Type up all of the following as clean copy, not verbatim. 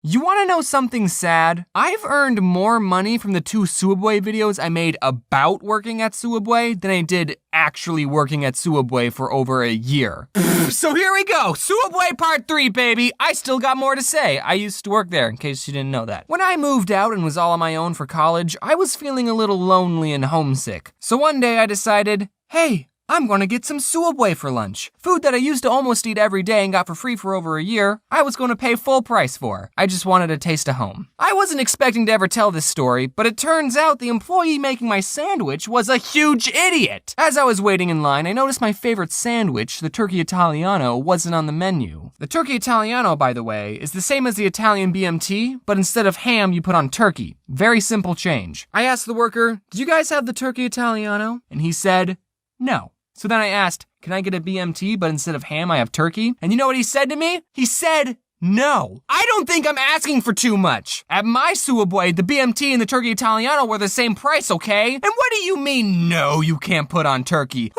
You wanna know something sad? I've earned more money from the 2 Sooubway videos I made about working at Sooubway than I did actually working at Sooubway for over a year. So here we go, Sooubway part 3, baby. I still got more to say. I used to work there, in case you didn't know that. When I moved out and was all on my own for college, I was feeling a little lonely and homesick. So one day I decided, hey, I'm gonna get some Sooubway for lunch. Food that I used to almost eat every day and got for free for over a year, I was gonna pay full price for. I just wanted a taste of home. I wasn't expecting to ever tell this story, but it turns out the employee making my sandwich was a huge idiot. As I was waiting in line, I noticed my favorite sandwich, the turkey Italiano, wasn't on the menu. The turkey Italiano, by the way, is the same as the Italian BMT, but instead of ham, you put on turkey. Very simple change. I asked the worker, "Do you guys have the turkey Italiano?" And he said, "No." So then I asked, "Can I get a BMT, but instead of ham, I have turkey?" And you know what he said to me? He said, "No." I don't think I'm asking for too much. At my Sooubway, the BMT and the turkey Italiano were the same price, okay? And what do you mean, no, you can't put on turkey?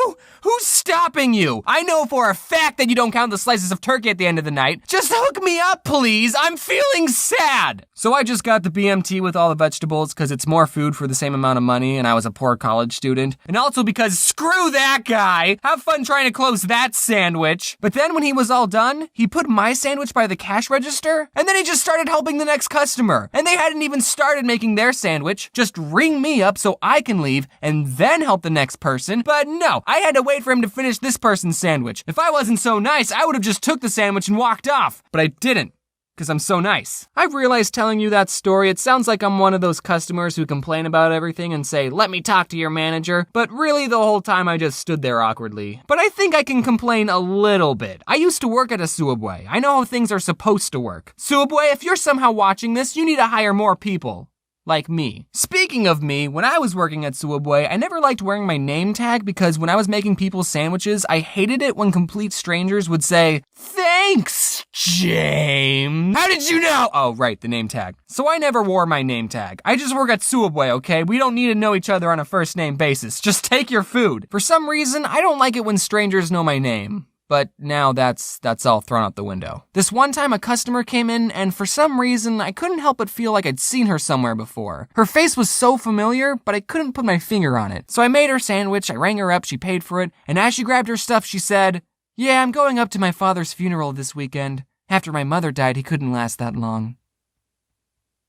Who's stopping you? I know for a fact that you don't count the slices of turkey at the end of the night. Just hook me up, please. I'm feeling sad. So I just got the BMT with all the vegetables because it's more food for the same amount of money and I was a poor college student. And also because screw that guy. Have fun trying to close that sandwich. But then when he was all done, he put my sandwich by the cash register and then he just started helping the next customer. And they hadn't even started making their sandwich. Just ring me up so I can leave and then help the next person. But no, I had to wait for him to finish this person's sandwich. If I wasn't so nice, I would have just took the sandwich and walked off. But I didn't. Because I'm so nice. I've realized telling you that story, it sounds like I'm one of those customers who complain about everything and say, "Let me talk to your manager," but really the whole time I just stood there awkwardly. But I think I can complain a little bit. I used to work at a Sooubway. I know how things are supposed to work. Sooubway, if you're somehow watching this, you need to hire more people. Like me. Speaking of me, when I was working at Sooubway, I never liked wearing my name tag because when I was making people's sandwiches, I hated it when complete strangers would say, "Thanks, James." How did you know? Oh, right, the name tag. So I never wore my name tag. I just work at Sooubway, okay? We don't need to know each other on a first name basis. Just take your food. For some reason, I don't like it when strangers know my name. But now that's all thrown out the window. This one time a customer came in and for some reason I couldn't help but feel like I'd seen her somewhere before. Her face was so familiar, but I couldn't put my finger on it. So I made her sandwich, I rang her up, she paid for it, and as she grabbed her stuff she said, "Yeah, I'm going up to my father's funeral this weekend. After my mother died, he couldn't last that long."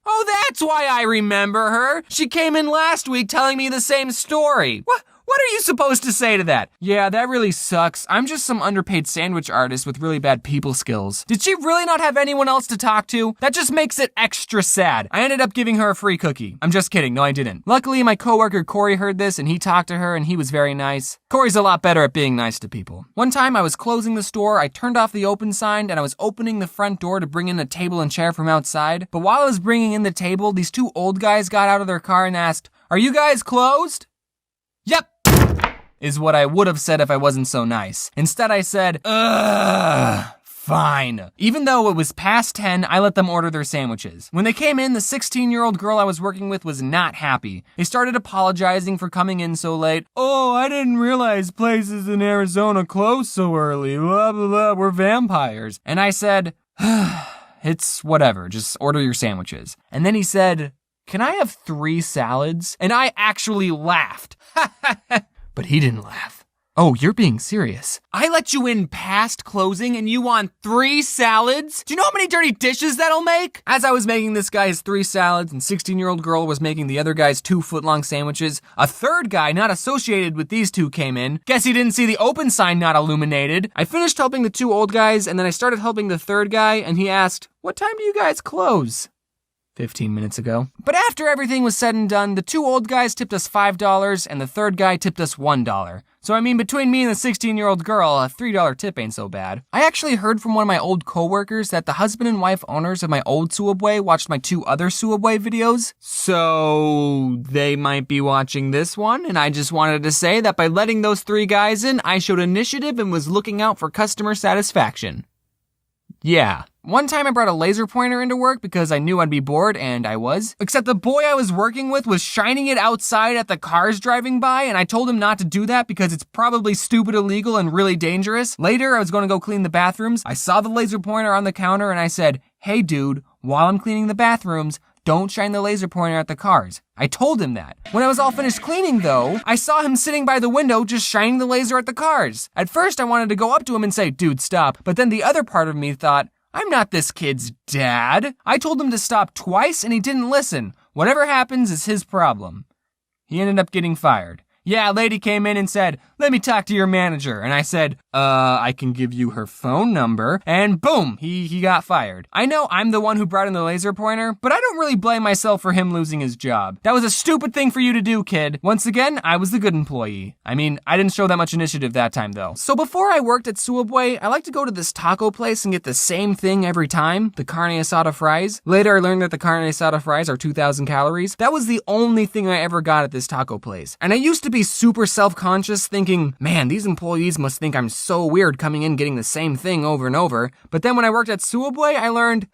Oh, that's why I remember her. She came in last week telling me the same story. What are you supposed to say to that? "Yeah, that really sucks. I'm just some underpaid sandwich artist with really bad people skills." Did she really not have anyone else to talk to? That just makes it extra sad. I ended up giving her a free cookie. I'm just kidding. No, I didn't. Luckily, my coworker Corey heard this and he talked to her and he was very nice. Corey's a lot better at being nice to people. One time I was closing the store, I turned off the open sign and I was opening the front door to bring in a table and chair from outside. But while I was bringing in the table, these 2 old guys got out of their car and asked, "Are you guys closed?" "Yep," is what I would have said if I wasn't so nice. Instead I said, "Ugh, fine." Even though it was past 10, I let them order their sandwiches. When they came in, the 16-year-old girl I was working with was not happy. They started apologizing for coming in so late. "Oh, I didn't realize places in Arizona close so early. Blah, blah, blah, we're vampires." And I said, "It's whatever, just order your sandwiches." And then he said, "Can I have 3 salads?" And I actually laughed. But he didn't laugh. "Oh, you're being serious. I let you in past closing and you want 3 salads? Do you know how many dirty dishes that'll make?" As I was making this guy his 3 salads and 16-year-old girl was making the other guy's 2-foot-long sandwiches, a third guy not associated with these 2 came in. Guess he didn't see the open sign not illuminated. I finished helping the 2 old guys and then I started helping the third guy and he asked, "What time do you guys close?" 15 minutes ago. But after everything was said and done, the 2 old guys tipped us $5 and the third guy tipped us $1. So I mean, between me and the 16-year-old girl, a $3 tip ain't so bad. I actually heard from one of my old coworkers that the husband and wife owners of my old Sooubway watched my 2 other Sooubway videos. So they might be watching this one, and I just wanted to say that by letting those 3 guys in, I showed initiative and was looking out for customer satisfaction. Yeah. One time I brought a laser pointer into work because I knew I'd be bored, and I was. Except the boy I was working with was shining it outside at the cars driving by, and I told him not to do that because it's probably stupid, illegal, and really dangerous. Later, I was going to go clean the bathrooms. I saw the laser pointer on the counter, and I said, "Hey dude, while I'm cleaning the bathrooms, don't shine the laser pointer at the cars. I told him that. When I was all finished cleaning though, I saw him sitting by the window just shining the laser at the cars. At first I wanted to go up to him and say, dude, stop. But then the other part of me thought, I'm not this kid's dad. I told him to stop twice and he didn't listen. Whatever happens is his problem. He ended up getting fired. Yeah, a lady came in and said, let me talk to your manager. And I said, I can give you her phone number. And boom, he got fired. I know I'm the one who brought in the laser pointer, but I don't really blame myself for him losing his job. That was a stupid thing for you to do, kid. Once again, I was the good employee. I mean, I didn't show that much initiative that time though. So before I worked at Sooubway, I like to go to this taco place and get the same thing every time, the carne asada fries. Later I learned that the carne asada fries are 2,000 calories. That was the only thing I ever got at this taco place. And I used to be super self-conscious thinking, man, these employees must think I'm so weird coming in getting the same thing over and over. But then when I worked at Sooubway, I learned,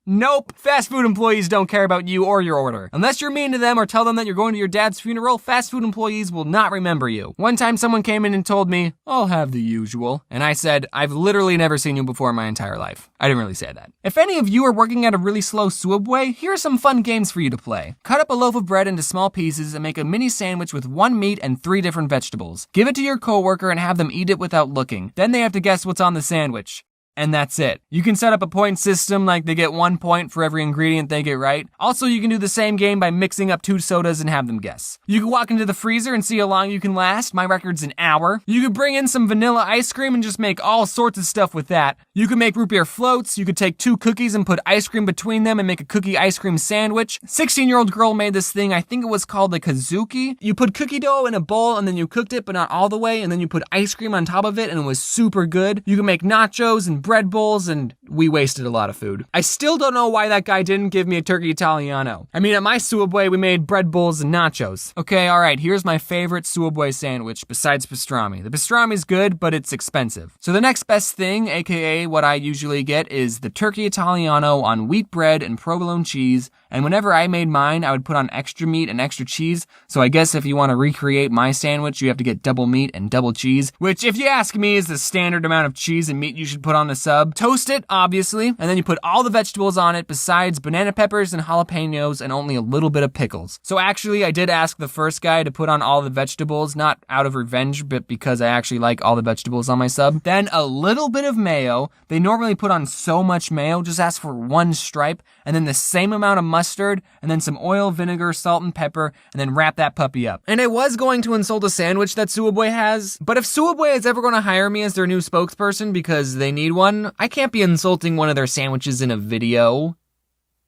nope, fast food employees don't care about you or your order. Unless you're mean to them or tell them that you're going to your dad's funeral, fast food employees will not remember you. One time someone came in and told me, I'll have the usual. And I said, I've literally never seen you before in my entire life. I didn't really say that. If any of you are working at a really slow Sooubway, here are some fun games for you to play. Cut up a loaf of bread into small pieces and make a mini sandwich with 1 meat and 3 different vegetables. Give it to your coworker and have them eat it without looking. Then they have to guess what's on the sandwich. And that's it. You can set up a point system like they get 1 point for every ingredient they get right. Also, you can do the same game by mixing up 2 sodas and have them guess. You can walk into the freezer and see how long you can last. My record's an hour. You could bring in some vanilla ice cream and just make all sorts of stuff with that. You could make root beer floats. You could take 2 cookies and put ice cream between them and make a cookie ice cream sandwich. 16-year-old girl made this thing, I think it was called a kazuki. You put cookie dough in a bowl and then you cooked it, but not all the way, and then you put ice cream on top of it and it was super good. You can make nachos and bread bowls, and we wasted a lot of food. I still don't know why that guy didn't give me a turkey Italiano. I mean, at my Sooubway, we made bread bowls and nachos. Okay, all right, here's my favorite Sooubway sandwich besides pastrami. The pastrami's good, but it's expensive. So the next best thing, aka what I usually get, is the turkey Italiano on wheat bread and provolone cheese. And whenever I made mine, I would put on extra meat and extra cheese. So I guess if you want to recreate my sandwich, you have to get double meat and double cheese, which if you ask me is the standard amount of cheese and meat you should put on the sub. Toast it, obviously, and then you put all the vegetables on it besides banana peppers and jalapenos and only a little bit of pickles. So actually, I did ask the first guy to put on all the vegetables, not out of revenge, but because I actually like all the vegetables on my sub. Then a little bit of mayo. They normally put on so much mayo, just ask for 1 stripe, and then the same amount of mustard, and then some oil, vinegar, salt, and pepper, and then wrap that puppy up. And I was going to insult a sandwich that Sooubway has, but if Sooubway is ever going to hire me as their new spokesperson because they need one, I can't be insulting one of their sandwiches in a video.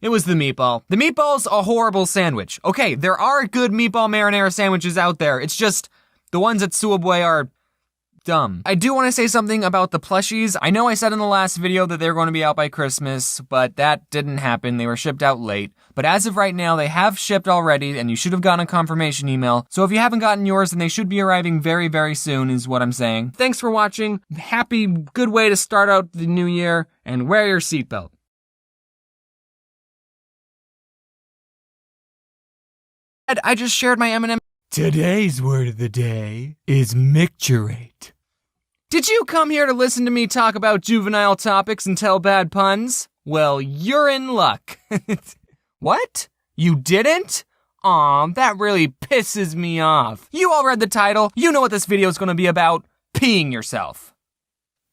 It was the meatball. The meatball's a horrible sandwich. Okay, there are good meatball marinara sandwiches out there. It's just the ones at Sooubway are dumb. I do want to say something about the plushies. I know I said in the last video that they were going to be out by Christmas, but that didn't happen. They were shipped out late. But as of right now, they have shipped already, and you should have gotten a confirmation email. So if you haven't gotten yours, then they should be arriving very, very soon, is what I'm saying. Thanks for watching. Happy, good way to start out the new year, and wear your seatbelt. I just shared my M&M. Today's word of the day is micturate. Did you come here to listen to me talk about juvenile topics and tell bad puns? Well, you're in luck. What? You didn't? Aw, that really pisses me off. You all read the title. You know what this video is going to be about. Peeing yourself.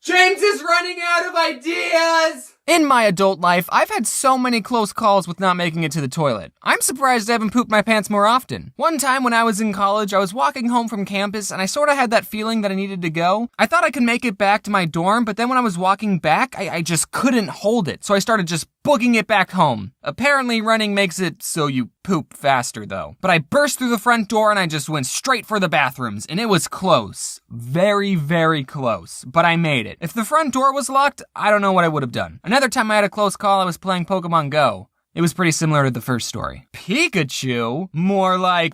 James is running out of ideas! In my adult life, I've had so many close calls with not making it to the toilet. I'm surprised I haven't pooped my pants more often. One time when I was in college, I was walking home from campus and I sort of had that feeling that I needed to go. I thought I could make it back to my dorm, but then when I was walking back, I just couldn't hold it. So I started just booking it back home. Apparently running makes it so you poop faster though. But I burst through the front door and I just went straight for the bathrooms, and it was close. Very, very close. But I made it. If the front door was locked, I don't know what I would have done. Another time I had a close call, I was playing Pokemon Go. It was pretty similar to the first story. Pikachu? More like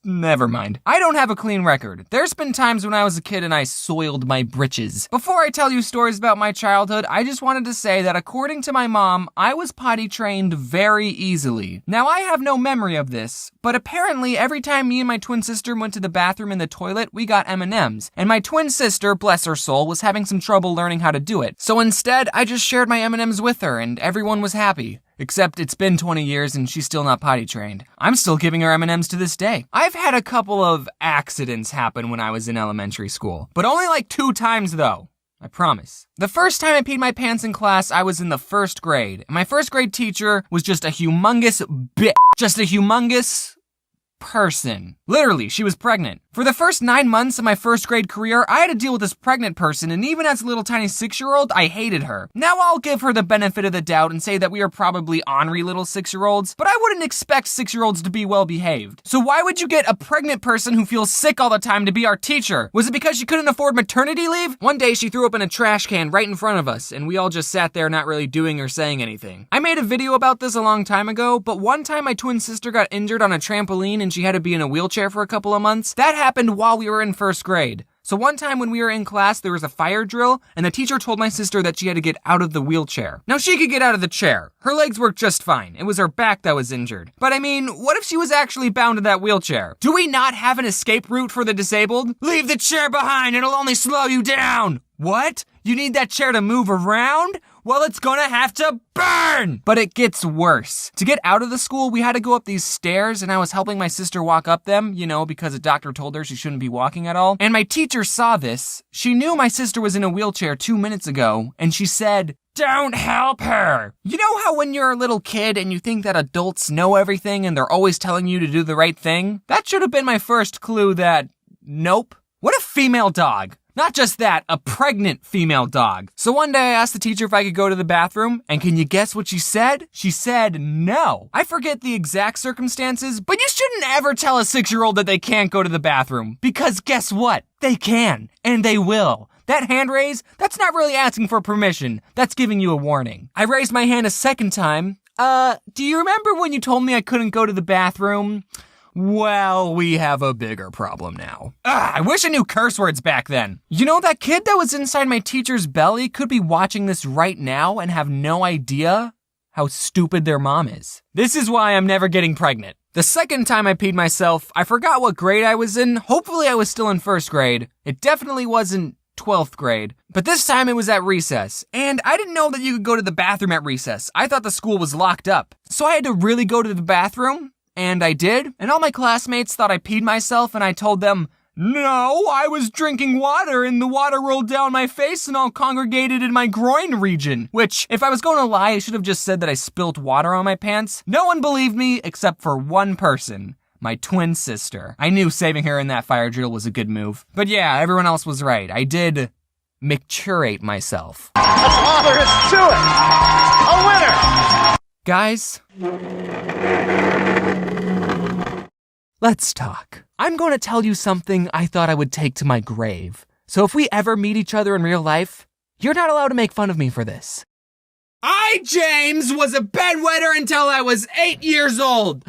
Never mind. I don't have a clean record. There's been times when I was a kid and I soiled my britches. Before I tell you stories about my childhood, I just wanted to say that according to my mom, I was potty trained very easily. Now, I have no memory of this, but apparently every time me and my twin sister went to the bathroom in the toilet, we got M&Ms. And my twin sister, bless her soul, was having some trouble learning how to do it. So instead, I just shared my M&Ms with her and everyone was happy. Except it's been 20 years and she's still not potty trained. I'm still giving her M&Ms to this day. I've had a couple of accidents happen when I was in elementary school, but only like 2 times though. I promise. The first time I peed my pants in class, I was in the 1st grade. And my 1st grade teacher was just a humongous bitch. Just a humongous person. Literally, she was pregnant. For the first 9 months of my 1st grade career, I had to deal with this pregnant person, and even as a little tiny 6-year-old, I hated her. Now I'll give her the benefit of the doubt and say that we are probably ornery little 6-year-olds, but I wouldn't expect 6-year-olds to be well behaved. So why would you get a pregnant person who feels sick all the time to be our teacher? Was it because she couldn't afford maternity leave? One day she threw up in a trash can right in front of us, and we all just sat there not really doing or saying anything. I made a video about this a long time ago, but one time my twin sister got injured on a trampoline and she had to be in a wheelchair for a couple of months. That happened while we were in 1st grade. So one time when we were in class, there was a fire drill, and the teacher told my sister that she had to get out of the wheelchair. Now she could get out of the chair. Her legs worked just fine. It was her back that was injured. But I mean, what if she was actually bound to that wheelchair? Do we not have an escape route for the disabled? Leave the chair behind, it'll only slow you down. What? You need that chair to move around? Well, it's gonna have to burn! But it gets worse. To get out of the school, we had to go up these stairs, and I was helping my sister walk up them, you know, because a doctor told her she shouldn't be walking at all. And my teacher saw this. She knew my sister was in a wheelchair 2 minutes ago, and she said, "Don't help her." You know how when you're a little kid and you think that adults know everything and they're always telling you to do the right thing? That should have been my first clue that, nope. What a female dog. Not just that, a pregnant female dog. So one day I asked the teacher if I could go to the bathroom, and can you guess what she said? She said no. I forget the exact circumstances, but you shouldn't ever tell a 6-year-old that they can't go to the bathroom, because guess what? They can, and they will. That hand raise, that's not really asking for permission. That's giving you a warning. I raised my hand a second time. Do you remember when you told me I couldn't go to the bathroom? Well, we have a bigger problem now. I wish I knew curse words back then. You know, that kid that was inside my teacher's belly could be watching this right now and have no idea how stupid their mom is. This is why I'm never getting pregnant. The second time I peed myself, I forgot what grade I was in. Hopefully I was still in 1st grade. It definitely wasn't 12th grade. But this time it was at recess. And I didn't know that you could go to the bathroom at recess. I thought the school was locked up. So I had to really go to the bathroom. And I did, and all my classmates thought I peed myself, and I told them, no, I was drinking water, and the water rolled down my face and all congregated in my groin region. Which, if I was going to lie, I should have just said that I spilt water on my pants. No one believed me, except for one person. My twin sister. I knew saving her in that fire drill was a good move. But yeah, everyone else was right. I did micturate myself. That's all there is to it. A winner. Guys, let's talk. I'm going to tell you something I thought I would take to my grave. So if we ever meet each other in real life, you're not allowed to make fun of me for this. I, James, was a bedwetter until I was 8 years old.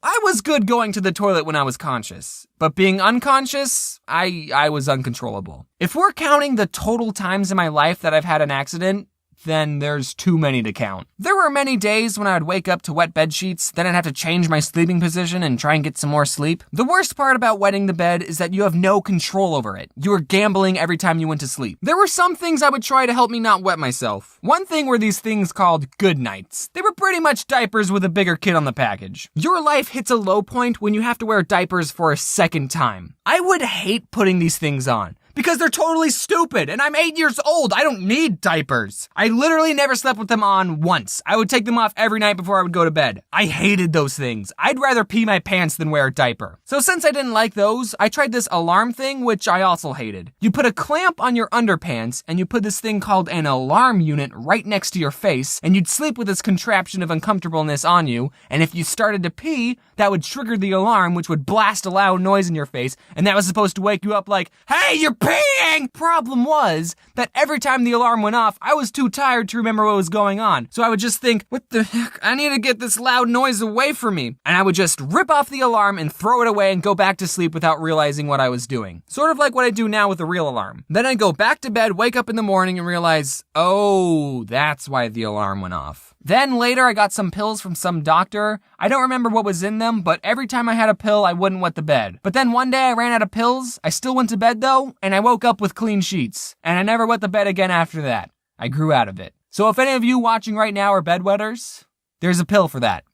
I was good going to the toilet when I was conscious, but being unconscious, I was uncontrollable. If we're counting the total times in my life that I've had an accident, then there's too many to count. There were many days when I would wake up to wet bed sheets, then I'd have to change my sleeping position and try and get some more sleep. The worst part about wetting the bed is that you have no control over it. You were gambling every time you went to sleep. There were some things I would try to help me not wet myself. One thing were these things called good nights. They were pretty much diapers with a bigger kid on the package. Your life hits a low point when you have to wear diapers for a second time. I would hate putting these things on, because they're totally stupid, and I'm 8 years old. I don't need diapers. I literally never slept with them on once. I would take them off every night before I would go to bed. I hated those things. I'd rather pee my pants than wear a diaper. So since I didn't like those, I tried this alarm thing, which I also hated. You put a clamp on your underpants, and you put this thing called an alarm unit right next to your face, and you'd sleep with this contraption of uncomfortableness on you, and if you started to pee, that would trigger the alarm, which would blast a loud noise in your face, and that was supposed to wake you up like, hey, you're peeing! Problem was that every time the alarm went off, I was too tired to remember what was going on. So I would just think, what the heck? I need to get this loud noise away from me. And I would just rip off the alarm and throw it away and go back to sleep without realizing what I was doing. Sort of like what I do now with a real alarm. Then I'd go back to bed, wake up in the morning and realize, oh, that's why the alarm went off. Then later I got some pills from some doctor. I don't remember what was in them, but every time I had a pill, I wouldn't wet the bed. But then one day I ran out of pills. I still went to bed though, and I woke up with clean sheets. And I never wet the bed again after that. I grew out of it. So if any of you watching right now are bedwetters, there's a pill for that.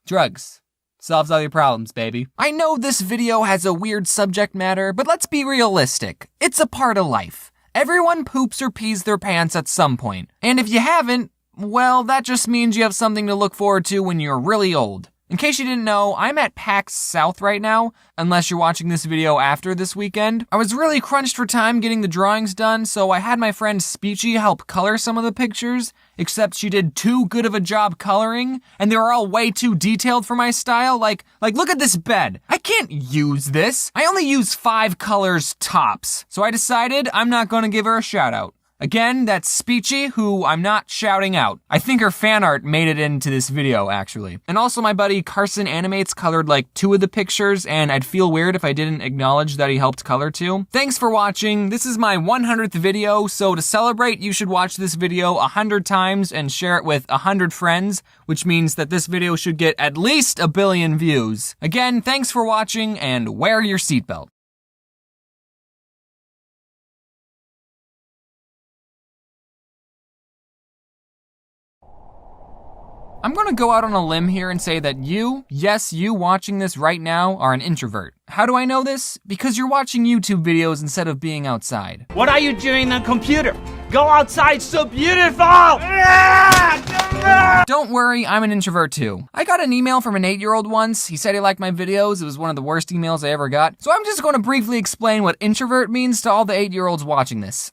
Drugs. Solves all your problems, baby. I know this video has a weird subject matter, but let's be realistic. It's a part of life. Everyone poops or pees their pants at some point. And if you haven't, well, that just means you have something to look forward to when you're really old. In case you didn't know, I'm at PAX South right now, unless you're watching this video after this weekend. I was really crunched for time getting the drawings done, so I had my friend Speechy help color some of the pictures, except she did too good of a job coloring, and they were all way too detailed for my style. Like look at this bed. I can't use this. I only use 5 colors tops. So I decided I'm not gonna give her a shout out. Again, that's Speechy, who I'm not shouting out. I think her fan art made it into this video, actually. And also my buddy Carson Animates colored like 2 of the pictures, and I'd feel weird if I didn't acknowledge that he helped color 2. Thanks for watching. This is my 100th video, so to celebrate, you should watch this video 100 times and share it with 100 friends, which means that this video should get at least 1 billion views. Again, thanks for watching, and wear your seatbelt. I'm gonna go out on a limb here and say that you, yes, you watching this right now, are an introvert. How do I know this? Because you're watching YouTube videos instead of being outside. What are you doing on computer? Go outside, so beautiful! Don't worry, I'm an introvert too. I got an email from an 8-year-old once. He said he liked my videos. It was one of the worst emails I ever got. So I'm just gonna briefly explain what introvert means to all the 8-year-olds watching this.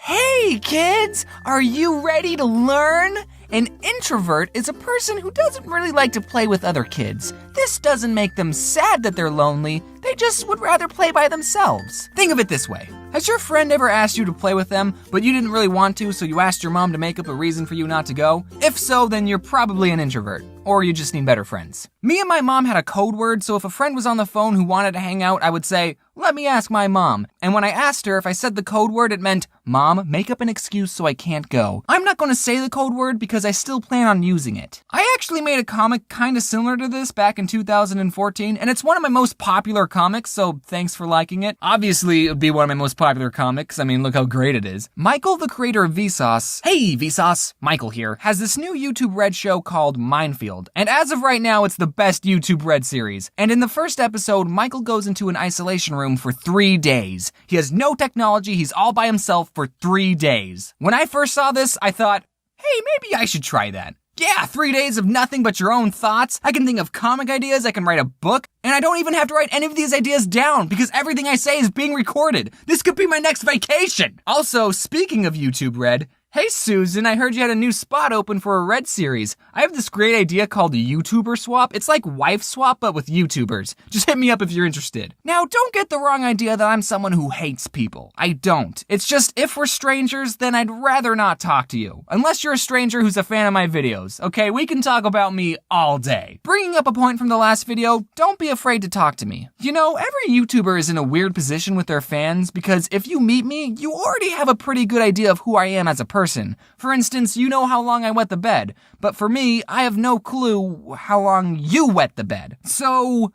Hey kids, are you ready to learn? An introvert is a person who doesn't really like to play with other kids. This doesn't make them sad that they're lonely, they just would rather play by themselves. Think of it this way. Has your friend ever asked you to play with them, but you didn't really want to, so you asked your mom to make up a reason for you not to go? If so, then you're probably an introvert. Or you just need better friends. Me and my mom had a code word, so if a friend was on the phone who wanted to hang out, I would say, let me ask my mom. And when I asked her, if I said the code word, it meant, Mom, make up an excuse so I can't go. I'm not gonna say the code word because I still plan on using it. I actually made a comic kinda similar to this back in 2014, and it's one of my most popular comics, so thanks for liking it. Obviously, it would be one of my most popular comics. I mean, look how great it is. Michael, the creator of Vsauce, hey Vsauce, Michael here, has this new YouTube Red show called Minefield. And as of right now, it's the best YouTube Red series. And in the first episode, Michael goes into an isolation room for 3 days. He has no technology, he's all by himself for 3 days. When I first saw this, I thought, hey, maybe I should try that. Yeah, 3 days of nothing but your own thoughts. I can think of comic ideas, I can write a book, and I don't even have to write any of these ideas down because everything I say is being recorded. This could be my next vacation. Also, speaking of YouTube Red, hey Susan, I heard you had a new spot open for a Red series. I have this great idea called YouTuber Swap. It's like Wife Swap, but with YouTubers. Just hit me up if you're interested. Now, don't get the wrong idea that I'm someone who hates people. I don't. It's just, if we're strangers, then I'd rather not talk to you. Unless you're a stranger who's a fan of my videos. Okay, we can talk about me all day. Bringing up a point from the last video, don't be afraid to talk to me. You know, every YouTuber is in a weird position with their fans because if you meet me, you already have a pretty good idea of who I am as a person. For instance, you know how long I wet the bed, but for me, I have no clue how long you wet the bed. So,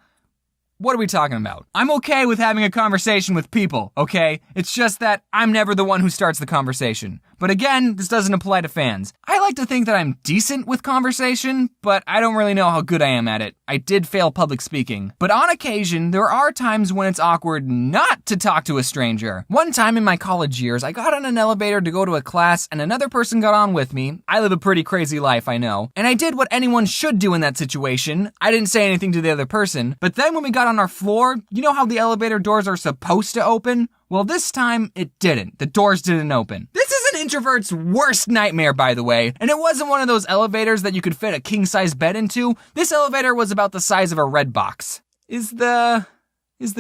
what are we talking about? I'm okay with having a conversation with people, okay? It's just that I'm never the one who starts the conversation. But again, this doesn't apply to fans. I like to think that I'm decent with conversation, but I don't really know how good I am at it. I did fail public speaking. But on occasion, there are times when it's awkward not to talk to a stranger. One time in my college years, I got on an elevator to go to a class and another person got on with me. I live a pretty crazy life, I know. And I did what anyone should do in that situation. I didn't say anything to the other person. But then when we got on our floor, you know how the elevator doors are supposed to open? Well, this time it didn't. The doors didn't open. This is an introvert's worst nightmare, by the way. And it wasn't one of those elevators that you could fit a king-size bed into. This elevator was about the size of a red box. Is the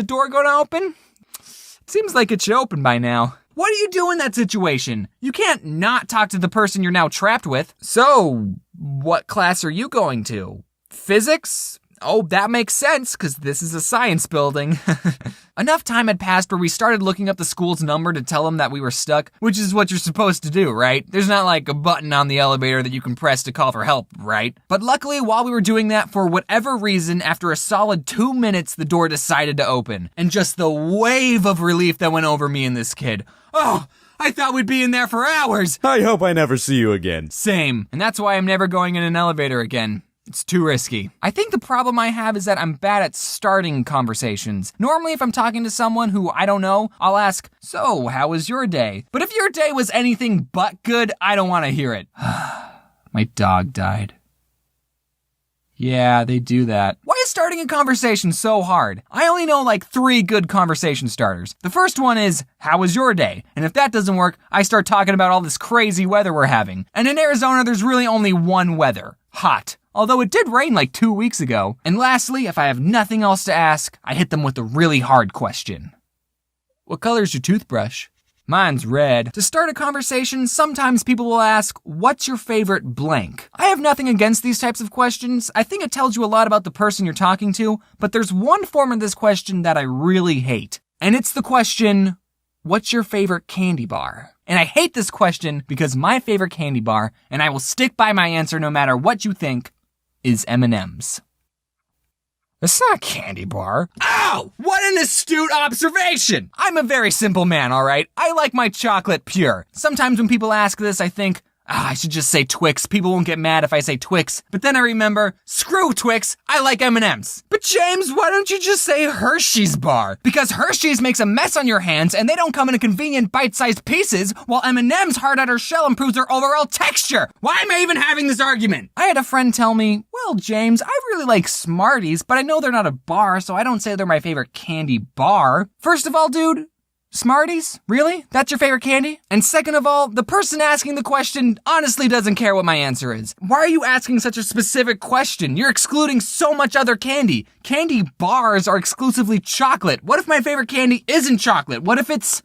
door gonna open? Seems like it should open by now. What do you do in that situation? You can't not talk to the person you're now trapped with. So, what class are you going to? Physics? Oh, that makes sense, because this is a science building. Enough time had passed where we started looking up the school's number to tell them that we were stuck, which is what you're supposed to do, right? There's not like a button on the elevator that you can press to call for help, right? But luckily, while we were doing that, for whatever reason, after a solid 2 minutes, the door decided to open. And just the wave of relief that went over me and this kid. Oh, I thought we'd be in there for hours. I hope I never see you again. Same. And that's why I'm never going in an elevator again. It's too risky. I think the problem I have is that I'm bad at starting conversations. Normally, if I'm talking to someone who I don't know, I'll ask, so, how was your day? But if your day was anything but good, I don't want to hear it. My dog died. Yeah, they do that. Why is starting a conversation so hard? I only know like 3 good conversation starters. The first one is, how was your day? And if that doesn't work, I start talking about all this crazy weather we're having. And in Arizona, there's really only one weather. Hot. Although it did rain like 2 weeks ago. And lastly, if I have nothing else to ask, I hit them with a really hard question. What color's your toothbrush? Mine's red. To start a conversation, sometimes people will ask, what's your favorite blank? I have nothing against these types of questions. I think it tells you a lot about the person you're talking to, but there's one form of this question that I really hate. And it's the question, what's your favorite candy bar? And I hate this question because my favorite candy bar, and I will stick by my answer no matter what you think, is M&M's. It's not a candy bar. Ow! What an astute observation! I'm a very simple man, alright? I like my chocolate pure. Sometimes when people ask this, I think, I should just say Twix. People won't get mad if I say Twix. But then I remember, screw Twix, I like M&M's. But James, why don't you just say Hershey's bar? Because Hershey's makes a mess on your hands and they don't come in a convenient bite-sized pieces, while M&M's hard outer shell improves their overall texture. Why am I even having this argument? I had a friend tell me, well, James, I really like Smarties, but I know they're not a bar, so I don't say they're my favorite candy bar. First of all, dude, Smarties? Really? That's your favorite candy? And second of all, the person asking the question honestly doesn't care what my answer is. Why are you asking such a specific question? You're excluding so much other candy. Candy bars are exclusively chocolate. What if my favorite candy isn't chocolate? What if it's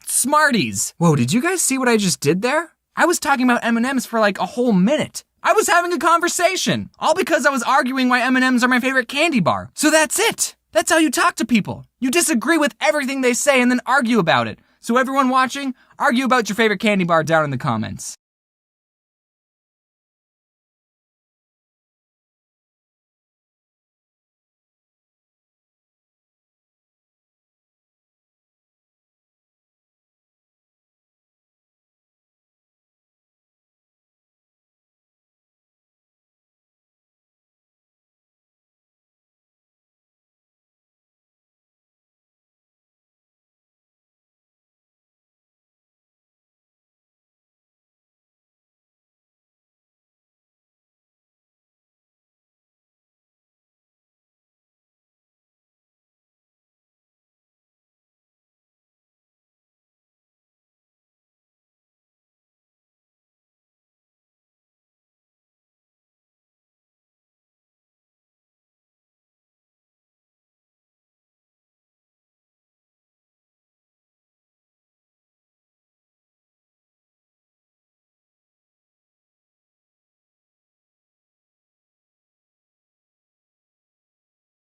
Smarties? Whoa, did you guys see what I just did there? I was talking about M&M's for like a whole minute. I was having a conversation, all because I was arguing why M&M's are my favorite candy bar. So that's it. That's how you talk to people. You disagree with everything they say and then argue about it. So everyone watching, argue about your favorite candy bar down in the comments.